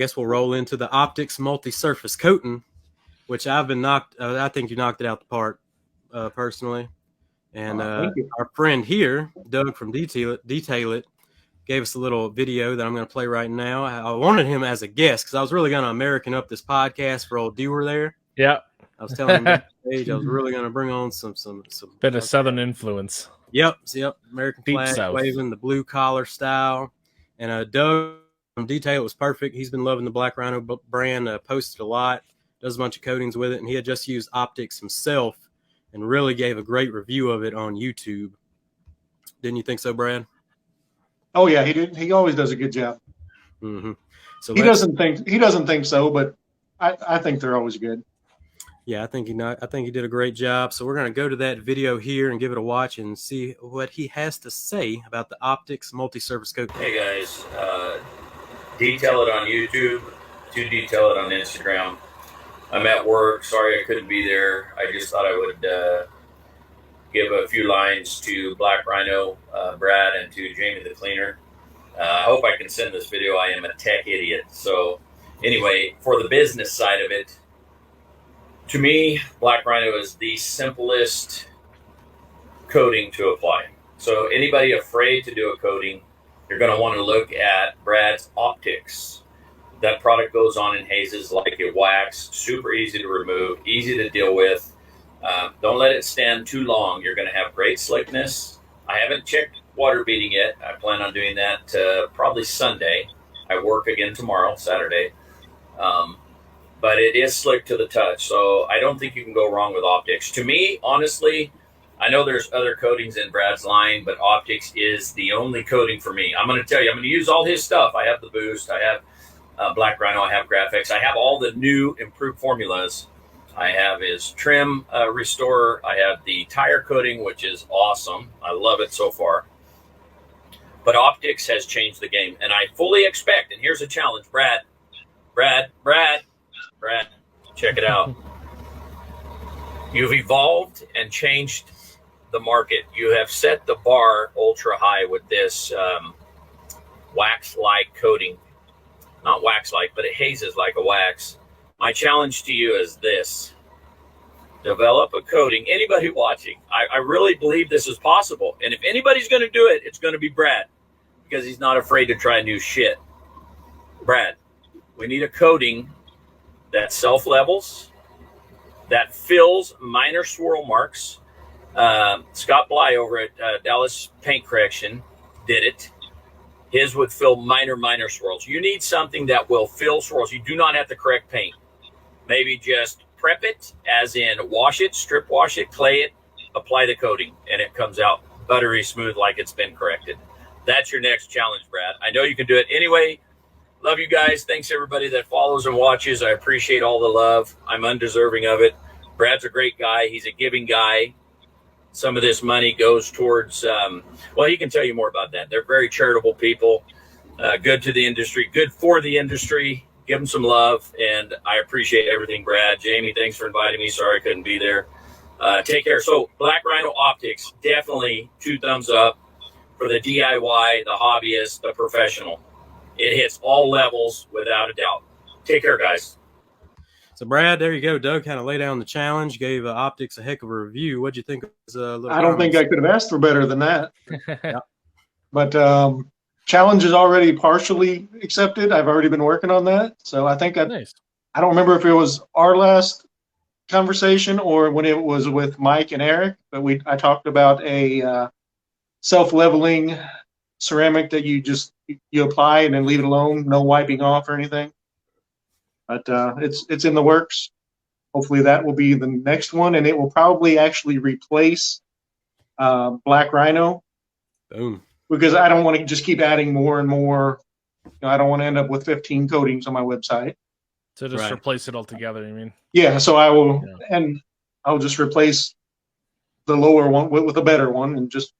guess we'll roll into the Optix Multi Surface Coating, which I've been I think you knocked it out the park, personally. And our friend here, Doug from Detail It, gave us a little video that I'm going to play right now. I wanted him as a guest because I was really going to American up this podcast for old Dewar there. Yeah. I was telling him backstage I was really going to bring on some bit of Southern influence. Yep. American Deep flag South. waving, the blue collar style. And Doug from Detail was perfect. He's been loving the Black Rhino brand, posted a lot, does a bunch of coatings with it, and he had just used Optix himself and really gave a great review of it on YouTube. Didn't you think so, Brad? Oh yeah, he did. He always does a good job. Mm-hmm. So he doesn't think so, but I think they're always good. Yeah, I think he did a great job. So we're going to go to that video here and give it a watch and see what he has to say about the Optix Multi Surface Coating. Hey guys, Detail It on YouTube, to Detail It on Instagram. I'm at work. Sorry I couldn't be there. I just thought I would give a few lines to Black Rhino, Brad, and to Jamie the Cleaner. I hope I can send this video. I am a tech idiot. So anyway, for the business side of it, to me, Black Rhino is the simplest coating to apply. So anybody afraid to do a coating, you're going to want to look at Brad's Optix. That product goes on in hazes like a wax, super easy to remove, easy to deal with. Don't let it stand too long. You're going to have great slickness. I haven't checked water beading yet. I plan on doing that probably Sunday. I work again tomorrow, Saturday. But it is slick to the touch, so I don't think you can go wrong with Optix. To me, honestly, I know there's other coatings in Brad's line, but Optix is the only coating for me. I'm going to tell you, I'm going to use all his stuff. I have the Boost, I have Black Rhino, I have Graphics, I have all the new improved formulas. I have his trim restorer. I have the tire coating, which is awesome. I love it so far. But Optix has changed the game, and I fully expect, and here's a challenge, Brad, check it out. You've evolved and changed the market. You have set the bar ultra high with this wax-like coating. Not wax-like, but it hazes like a wax. My challenge to you is this. Develop a coating. Anybody watching, I really believe this is possible. And if anybody's going to do it, it's going to be Brad, because he's not afraid to try new shit. Brad, we need a coating that self-levels, that fills minor swirl marks. Scott Bly over at Dallas Paint Correction did it. His would fill minor swirls. You need something that will fill swirls. You do not have to correct paint. Maybe just prep it, as in wash it, strip wash it, clay it, apply the coating, and it comes out buttery smooth like it's been corrected. That's your next challenge, Brad. I know you can do it. Anyway, love you guys. Thanks everybody that follows and watches. I appreciate all the love. I'm undeserving of it. Brad's a great guy. He's a giving guy. Some of this money goes towards, well, he can tell you more about that. They're very charitable people, good to the industry, good for the industry. Give them some love, and I appreciate everything, Brad. Jamie, thanks for inviting me. Sorry I couldn't be there. Take care. So Black Rhino Optix, definitely 2 thumbs up for the DIY, the hobbyist, the professional. It hits all levels without a doubt. Take care, guys. So, Brad, there you go. Doug kind of laid down the challenge, gave Optix a heck of a review. What'd you think of his little I don't think I could have asked for better than that. Yeah. But challenge is already partially accepted. I've already been working on that. So I think Nice. I don't remember if it was our last conversation or when it was with Mike and Eric, but I talked about a self-leveling ceramic that you apply and then leave it alone, no wiping off or anything. But it's in the works. Hopefully that will be the next one, and it will probably actually replace Black Rhino. Boom. Because I don't want to just keep adding more and more. I don't want to end up with 15 coatings on my website. So just replace it altogether, you mean? Yeah, so I will, and I'll just replace the lower one with a better one, and just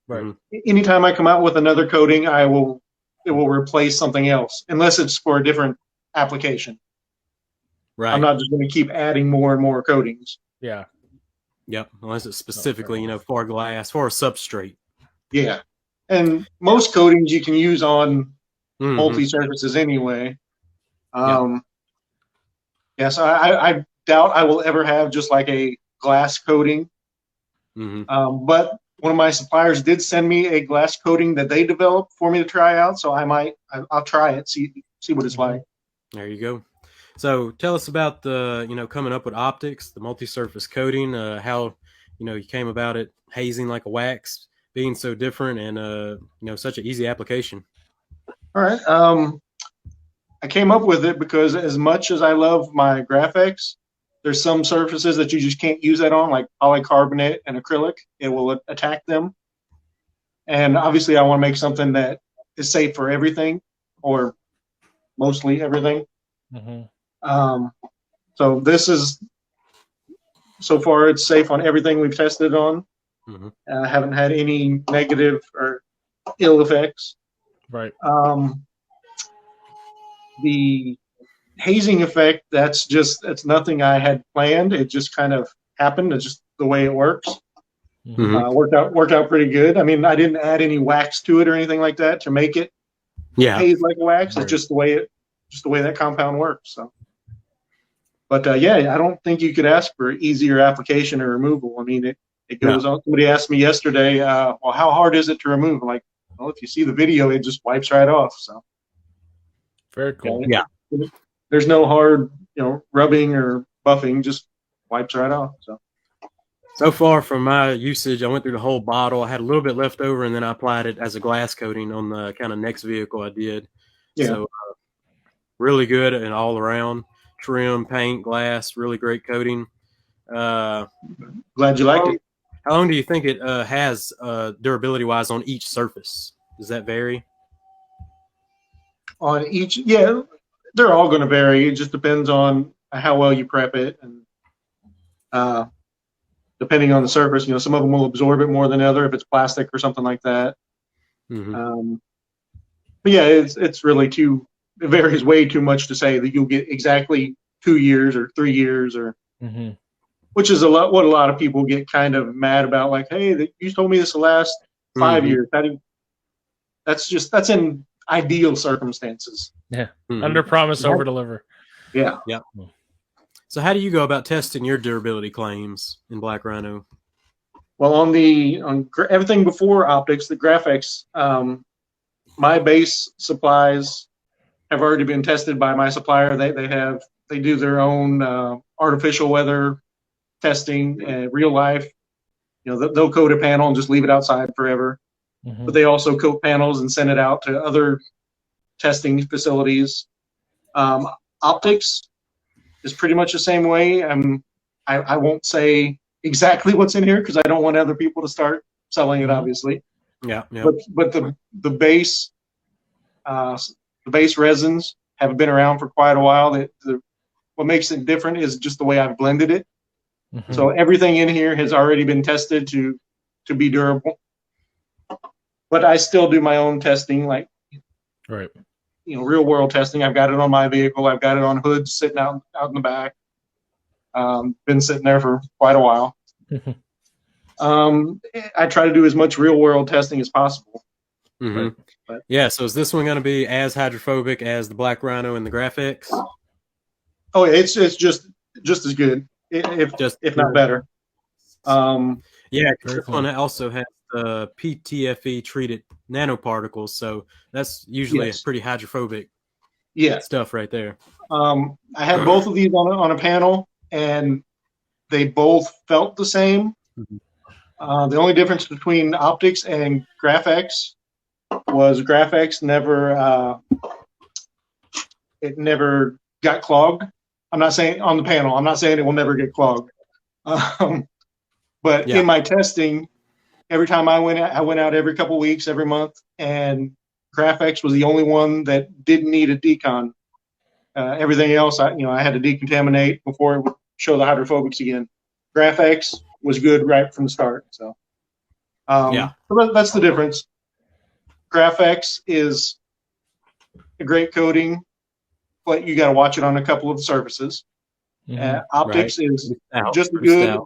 anytime I come out with another coating, it will replace something else, unless it's for a different application. Right. I'm not just going to keep adding more and more coatings. Yeah. Yep. Unless it's specifically, for glass, for a substrate. Yeah. And most coatings you can use on multi-surfaces anyway. So I doubt I will ever have just like a glass coating. But one of my suppliers did send me a glass coating that they developed for me to try out. So I'll try it, see what it's like. There you go. So tell us about the, coming up with Optix, the multi-surface coating, how, you came about it, hazing like a wax, being so different and, such an easy application. All right. I came up with it because as much as I love my graphics, there's some surfaces that you just can't use that on, like polycarbonate and acrylic. It will attack them. And obviously I want to make something that is safe for everything, or mostly everything. So this is, so far it's safe on everything we've tested on. I haven't had any negative or ill effects. Right. The hazing effect, that's nothing I had planned. It just kind of happened. It's just the way it works. Worked out pretty good. I mean, I didn't add any wax to it or anything like that to make it haze like a wax. It's just the way that compound works. So, but I don't think you could ask for easier application or removal. I mean, it goes on. Somebody asked me yesterday, well, how hard is it to remove? I'm like, well, if you see the video, it just wipes right off. So very cool. There's no hard, rubbing or buffing, just wipes right off. So far from my usage, I went through the whole bottle. I had a little bit left over, and then I applied it as a glass coating on the kind of next vehicle I did. Yeah. So really good and all around. Trim, paint, glass, really great coating. Glad you liked it. How long do you think it has durability-wise on each surface? Does that vary? On each, they're all going to vary. It just depends on how well you prep it, and depending on the surface, some of them will absorb it more than other if it's plastic or something like that. But it's really it varies way too much to say that you'll get exactly 2 years or 3 years or, which is what a lot of people get kind of mad about. Like, hey, you told me this will last 5 years. That's in ideal circumstances. Yeah. Under promise, over deliver. Yeah. So how do you go about testing your durability claims in Black Rhino? Well, on everything before Optix, the graphics, my base supplies have already been tested by my supplier. They do their own artificial weather testing, real life. They'll coat a panel and just leave it outside forever. But they also coat panels and send it out to other testing facilities. Optix is pretty much the same way. I won't say exactly what's in here because I don't want other people to start selling it, obviously. Yeah. But the base resins have been around for quite a while. What makes it different is just the way I've blended it. So everything in here has already been tested to be durable. But I still do my own testing, like real world testing. I've got it on my vehicle. I've got it on hoods sitting out in the back. Been sitting there for quite a while. I try to do as much real world testing as possible. But so is this one going to be as hydrophobic as the Black Rhino and the Graphics? Oh, it's just as good, if not better. This one also has PTFE treated nanoparticles, so that's usually a pretty hydrophobic stuff right there. I had both of these on a panel, and they both felt the same. The only difference between Optix and Graphics was Graphics never got clogged. I'm not saying on the panel. I'm not saying it will never get clogged. But in my testing, every time I went out every couple weeks, every month, and Graphics was the only one that didn't need a decon. Everything else, I had to decontaminate before it would show the hydrophobics again. Graphics was good right from the start. So, so that's the difference. Graphics is a great coating, but you got to watch it on a couple of surfaces. Optix is just good.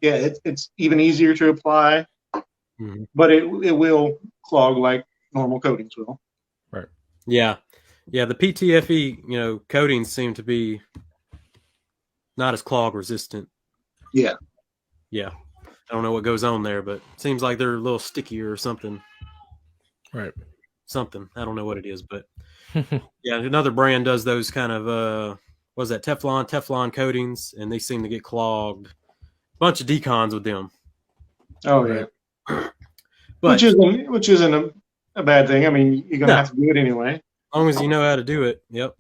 Yeah, it's even easier to apply, but it will clog like normal coatings will. Right. Yeah. Yeah, the PTFE, coatings seem to be not as clog resistant. Yeah. Yeah. I don't know what goes on there, but it seems like they're a little stickier or something. Right. Something. I don't know what it is, but yeah, another brand does those kind of what is that, Teflon coatings, and they seem to get clogged. Bunch of decons with them. Oh Right. yeah. But which isn't a bad thing. I mean, you're gonna have to do it anyway. As long as you know how to do it. Yep.